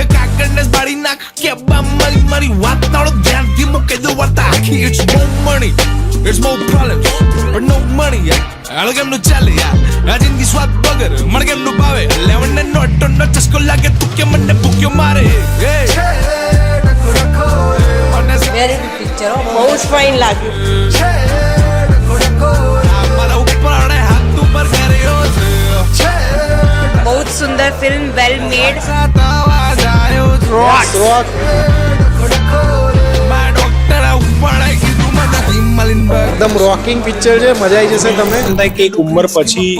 એ કાકડને બાળી નાખ કે બા મારી વાત તાળો ધ્યાનથી મૂકી દો વાર્તા આખી. It's more money, it's more problems, but no money યાર. આળ કેમનું ચાલે યાર આ જિંદગી સ્વાદ વગર મને કેમનું ભાવે. લેવન ને નોટો નો ચસ્કો લાગે તું કે મને ભૂખ્યો મારે. વેરી ગુડ પિક્ચર, બહુ જ ફાઇન લાગ્યું. મારા ઉપર આણે હાથ ઉપર કર્યો છે. બહુ જ સુંદર ફિલ્મ, વેલ મેડ. એકદમ રોકિંગ પિક્ચર છે, મજા આવી જશે. તમે થાય કે એક ઉંમર પછી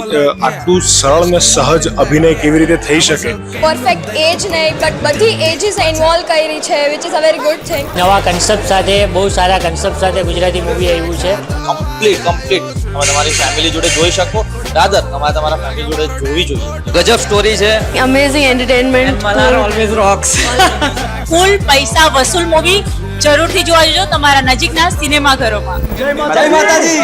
આટલું સરળ ને સહજ અભિનય કેવી રીતે થઈ શકે? પરફેક્ટ એજ નહીં, બટ બધી એજીસ ઇન્વોલ્વ કરી છે, which is a very good thing. નવા કન્સેપ્ટ સાથે, બહુ સારા કન્સેપ્ટ સાથે ગુજરાતી મૂવી આવ્યું છે. કમ્પ્લીટ તમે તમારી ફેમિલી જોડે જોઈ શકો. રાધર તમારે તમારા ફેમિલી જોડે જોવી જોઈએ. ગજબ સ્ટોરી છે, amazing entertainment. Always rocks. Full પૈસા વસૂલ મૂવી જરૂરથી જોવા જજો તમારા નજીકના સિનેમાઘરોમાં. જય માતાજી.